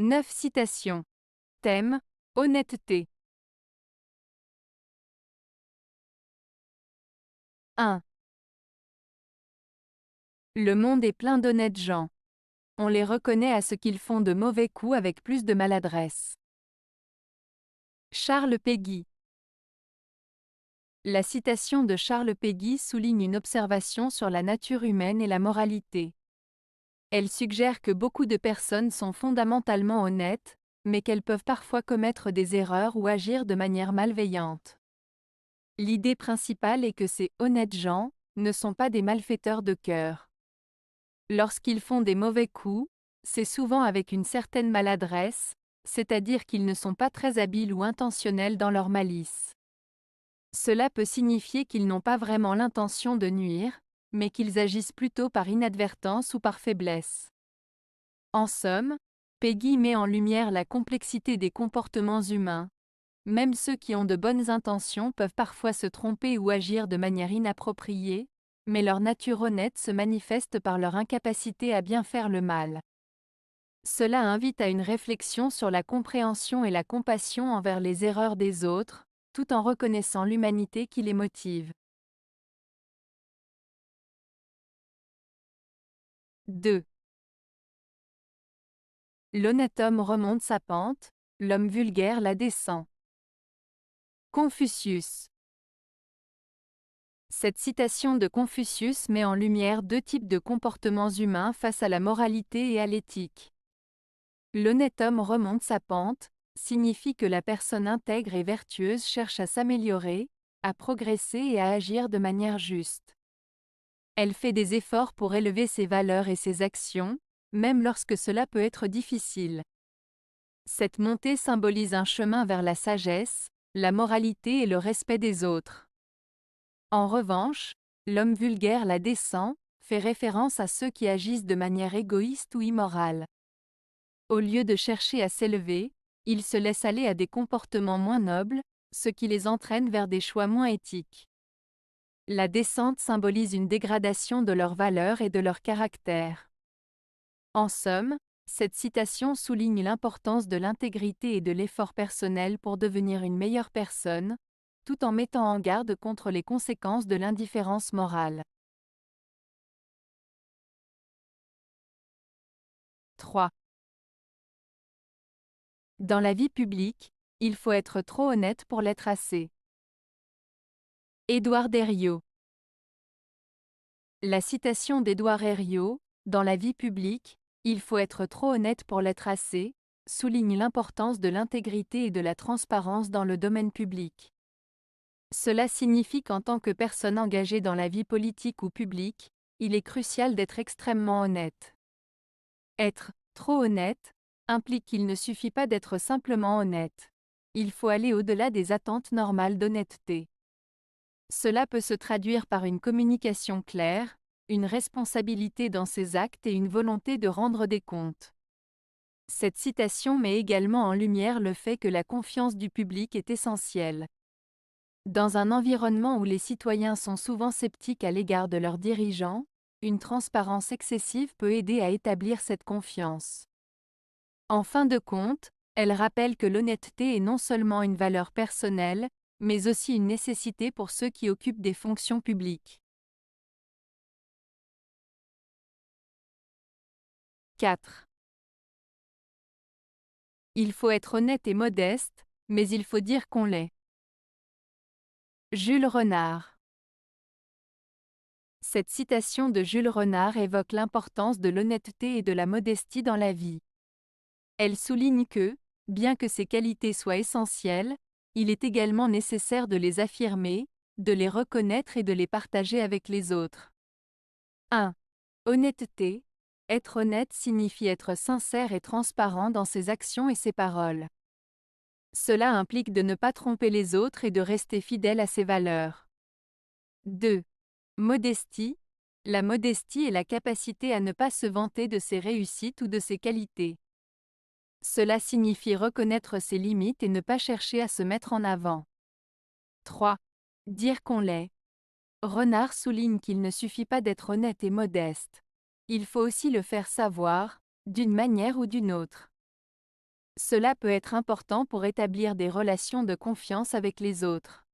9 citations. Thème: honnêteté. 1. Le monde est plein d'honnêtes gens. On les reconnaît à ce qu'ils font de mauvais coups avec plus de maladresse. Charles Péguy. La citation de Charles Péguy souligne une observation sur la nature humaine et la moralité. Elle suggère que beaucoup de personnes sont fondamentalement honnêtes, mais qu'elles peuvent parfois commettre des erreurs ou agir de manière malveillante. L'idée principale est que ces honnêtes gens ne sont pas des malfaiteurs de cœur. Lorsqu'ils font des mauvais coups, c'est souvent avec une certaine maladresse, c'est-à-dire qu'ils ne sont pas très habiles ou intentionnels dans leur malice. Cela peut signifier qu'ils n'ont pas vraiment l'intention de nuire, mais qu'ils agissent plutôt par inadvertance ou par faiblesse. En somme, Péguy met en lumière la complexité des comportements humains. Même ceux qui ont de bonnes intentions peuvent parfois se tromper ou agir de manière inappropriée, mais leur nature honnête se manifeste par leur incapacité à bien faire le mal. Cela invite à une réflexion sur la compréhension et la compassion envers les erreurs des autres, tout en reconnaissant l'humanité qui les motive. 2. L'honnête homme remonte sa pente, l'homme vulgaire la descend. Confucius. Cette citation de Confucius met en lumière deux types de comportements humains face à la moralité et à l'éthique. L'honnête homme remonte sa pente signifie que la personne intègre et vertueuse cherche à s'améliorer, à progresser et à agir de manière juste. Elle fait des efforts pour élever ses valeurs et ses actions, même lorsque cela peut être difficile. Cette montée symbolise un chemin vers la sagesse, la moralité et le respect des autres. En revanche, l'homme vulgaire la descend, fait référence à ceux qui agissent de manière égoïste ou immorale. Au lieu de chercher à s'élever, ils se laissent aller à des comportements moins nobles, ce qui les entraîne vers des choix moins éthiques. La descente symbolise une dégradation de leurs valeurs et de leur caractère. En somme, cette citation souligne l'importance de l'intégrité et de l'effort personnel pour devenir une meilleure personne, tout en mettant en garde contre les conséquences de l'indifférence morale. 3. Dans la vie publique, il faut être trop honnête pour l'être assez. Édouard Herriot. La citation d'Édouard Herriot, dans la vie publique, il faut être trop honnête pour l'être assez, souligne l'importance de l'intégrité et de la transparence dans le domaine public. Cela signifie qu'en tant que personne engagée dans la vie politique ou publique, il est crucial d'être extrêmement honnête. Être trop honnête implique qu'il ne suffit pas d'être simplement honnête. Il faut aller au-delà des attentes normales d'honnêteté. Cela peut se traduire par une communication claire, une responsabilité dans ses actes et une volonté de rendre des comptes. Cette citation met également en lumière le fait que la confiance du public est essentielle. Dans un environnement où les citoyens sont souvent sceptiques à l'égard de leurs dirigeants, une transparence excessive peut aider à établir cette confiance. En fin de compte, elle rappelle que l'honnêteté est non seulement une valeur personnelle, mais aussi une nécessité pour ceux qui occupent des fonctions publiques. 4. Il faut être honnête et modeste, mais il faut dire qu'on l'est. Jules Renard. Cette citation de Jules Renard évoque l'importance de l'honnêteté et de la modestie dans la vie. Elle souligne que, bien que ces qualités soient essentielles, il est également nécessaire de les affirmer, de les reconnaître et de les partager avec les autres. 1. Honnêteté. Être honnête signifie être sincère et transparent dans ses actions et ses paroles. Cela implique de ne pas tromper les autres et de rester fidèle à ses valeurs. 2. Modestie. La modestie est la capacité à ne pas se vanter de ses réussites ou de ses qualités. Cela signifie reconnaître ses limites et ne pas chercher à se mettre en avant. 3. Dire qu'on l'est. Renard souligne qu'il ne suffit pas d'être honnête et modeste. Il faut aussi le faire savoir, d'une manière ou d'une autre. Cela peut être important pour établir des relations de confiance avec les autres.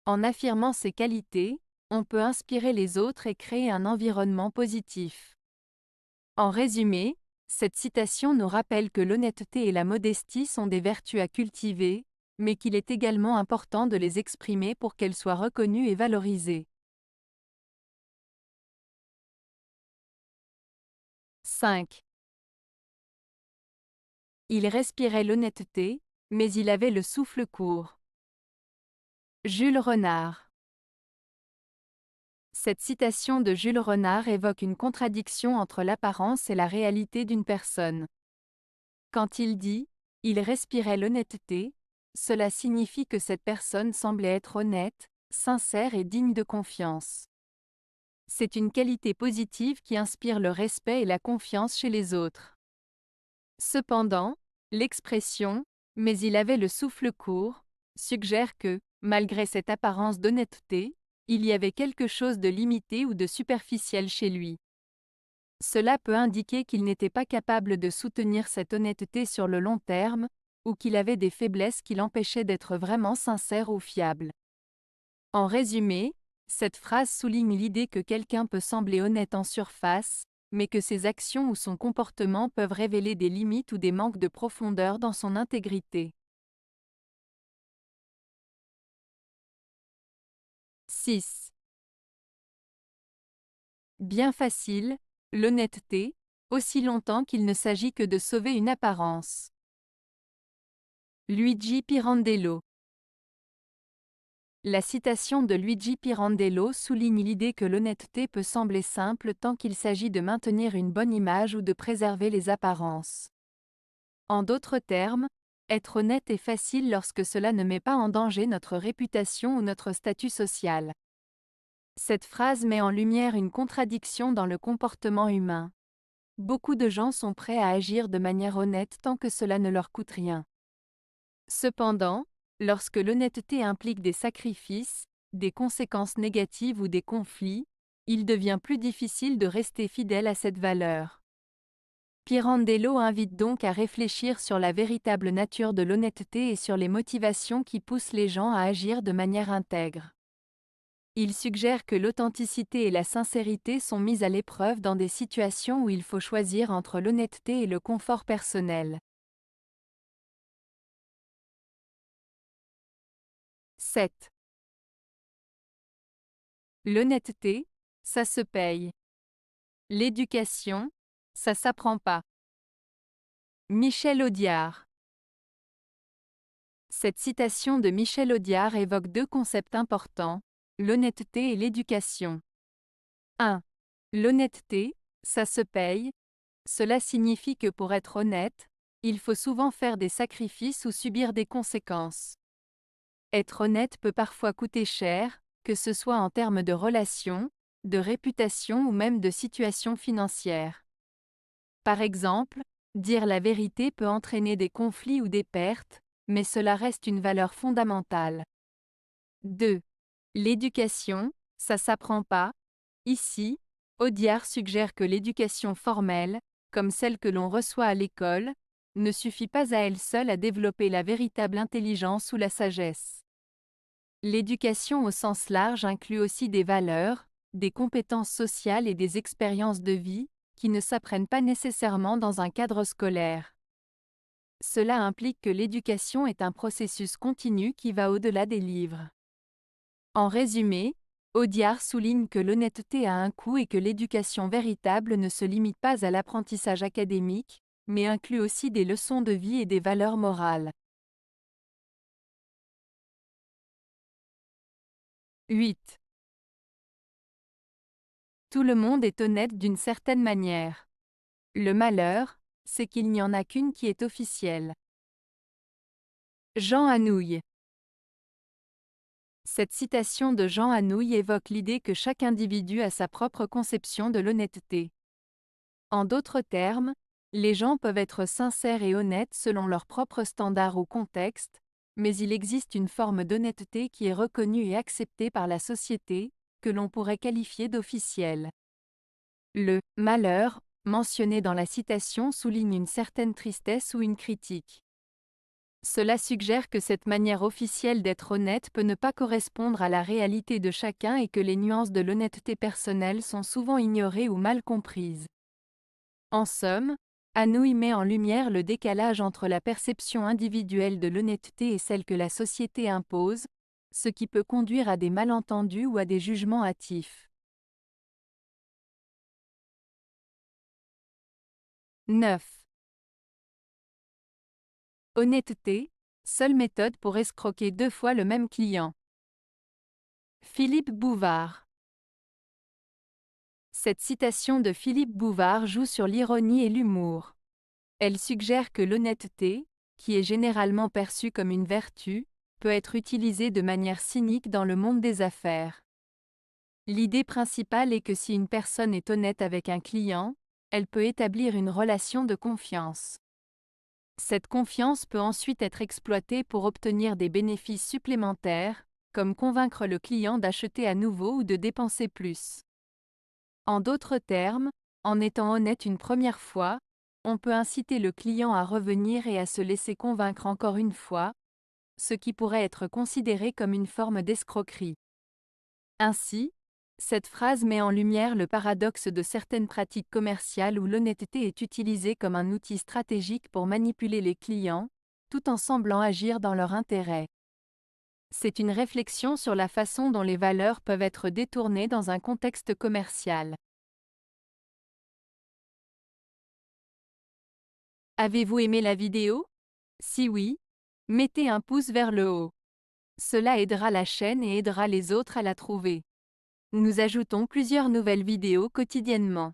En affirmant ces qualités, on peut inspirer les autres et créer un environnement positif. En résumé, cette citation nous rappelle que l'honnêteté et la modestie sont des vertus à cultiver, mais qu'il est également important de les exprimer pour qu'elles soient reconnues et valorisées. 5. Il respirait l'honnêteté, mais il avait le souffle court. Jules Renard. Cette citation de Jules Renard évoque une contradiction entre l'apparence et la réalité d'une personne. Quand il dit « il respirait l'honnêteté », cela signifie que cette personne semblait être honnête, sincère et digne de confiance. C'est une qualité positive qui inspire le respect et la confiance chez les autres. Cependant, l'expression « mais il avait le souffle court » suggère que, malgré cette apparence d'honnêteté, il y avait quelque chose de limité ou de superficiel chez lui. Cela peut indiquer qu'il n'était pas capable de soutenir cette honnêteté sur le long terme, ou qu'il avait des faiblesses qui l'empêchaient d'être vraiment sincère ou fiable. En résumé, cette phrase souligne l'idée que quelqu'un peut sembler honnête en surface, mais que ses actions ou son comportement peuvent révéler des limites ou des manques de profondeur dans son intégrité. 6. Bien facile, l'honnêteté, aussi longtemps qu'il ne s'agit que de sauver une apparence. Luigi Pirandello. La citation de Luigi Pirandello souligne l'idée que l'honnêteté peut sembler simple tant qu'il s'agit de maintenir une bonne image ou de préserver les apparences. En d'autres termes, être honnête est facile lorsque cela ne met pas en danger notre réputation ou notre statut social. Cette phrase met en lumière une contradiction dans le comportement humain. Beaucoup de gens sont prêts à agir de manière honnête tant que cela ne leur coûte rien. Cependant, lorsque l'honnêteté implique des sacrifices, des conséquences négatives ou des conflits, il devient plus difficile de rester fidèle à cette valeur. Pirandello invite donc à réfléchir sur la véritable nature de l'honnêteté et sur les motivations qui poussent les gens à agir de manière intègre. Il suggère que l'authenticité et la sincérité sont mises à l'épreuve dans des situations où il faut choisir entre l'honnêteté et le confort personnel. 7. L'honnêteté, ça se paye. L'éducation, ça s'apprend pas. Michel Audiard. Cette citation de Michel Audiard évoque deux concepts importants, l'honnêteté et l'éducation. 1. L'honnêteté, ça se paye. Cela signifie que pour être honnête, il faut souvent faire des sacrifices ou subir des conséquences. Être honnête peut parfois coûter cher, que ce soit en termes de relations, de réputation ou même de situation financière. Par exemple, dire la vérité peut entraîner des conflits ou des pertes, mais cela reste une valeur fondamentale. 2. L'éducation, ça s'apprend pas. Ici, Audiard suggère que l'éducation formelle, comme celle que l'on reçoit à l'école, ne suffit pas à elle seule à développer la véritable intelligence ou la sagesse. L'éducation au sens large inclut aussi des valeurs, des compétences sociales et des expériences de vie, qui ne s'apprennent pas nécessairement dans un cadre scolaire. Cela implique que l'éducation est un processus continu qui va au-delà des livres. En résumé, Audiard souligne que l'honnêteté a un coût et que l'éducation véritable ne se limite pas à l'apprentissage académique, mais inclut aussi des leçons de vie et des valeurs morales. 8. Tout le monde est honnête d'une certaine manière. Le malheur, c'est qu'il n'y en a qu'une qui est officielle. Jean Anouilh. Cette citation de Jean Anouilh évoque l'idée que chaque individu a sa propre conception de l'honnêteté. En d'autres termes, les gens peuvent être sincères et honnêtes selon leurs propres standards ou contexte, mais il existe une forme d'honnêteté qui est reconnue et acceptée par la société, que l'on pourrait qualifier d'officielle. Le « malheur » mentionné dans la citation souligne une certaine tristesse ou une critique. Cela suggère que cette manière officielle d'être honnête peut ne pas correspondre à la réalité de chacun et que les nuances de l'honnêteté personnelle sont souvent ignorées ou mal comprises. En somme, Hanoï met en lumière le décalage entre la perception individuelle de l'honnêteté et celle que la société impose, ce qui peut conduire à des malentendus ou à des jugements hâtifs. 9. Honnêteté, seule méthode pour escroquer 2 fois le même client. Philippe Bouvard. Cette citation de Philippe Bouvard joue sur l'ironie et l'humour. Elle suggère que l'honnêteté, qui est généralement perçue comme une vertu, peut être utilisée de manière cynique dans le monde des affaires. L'idée principale est que si une personne est honnête avec un client, elle peut établir une relation de confiance. Cette confiance peut ensuite être exploitée pour obtenir des bénéfices supplémentaires, comme convaincre le client d'acheter à nouveau ou de dépenser plus. En d'autres termes, en étant honnête une première fois, on peut inciter le client à revenir et à se laisser convaincre encore une fois, ce qui pourrait être considéré comme une forme d'escroquerie. Ainsi, cette phrase met en lumière le paradoxe de certaines pratiques commerciales où l'honnêteté est utilisée comme un outil stratégique pour manipuler les clients, tout en semblant agir dans leur intérêt. C'est une réflexion sur la façon dont les valeurs peuvent être détournées dans un contexte commercial. Avez-vous aimé la vidéo? Si oui, mettez un pouce vers le haut. Cela aidera la chaîne et aidera les autres à la trouver. Nous ajoutons plusieurs nouvelles vidéos quotidiennement.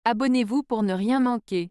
Abonnez-vous pour ne rien manquer.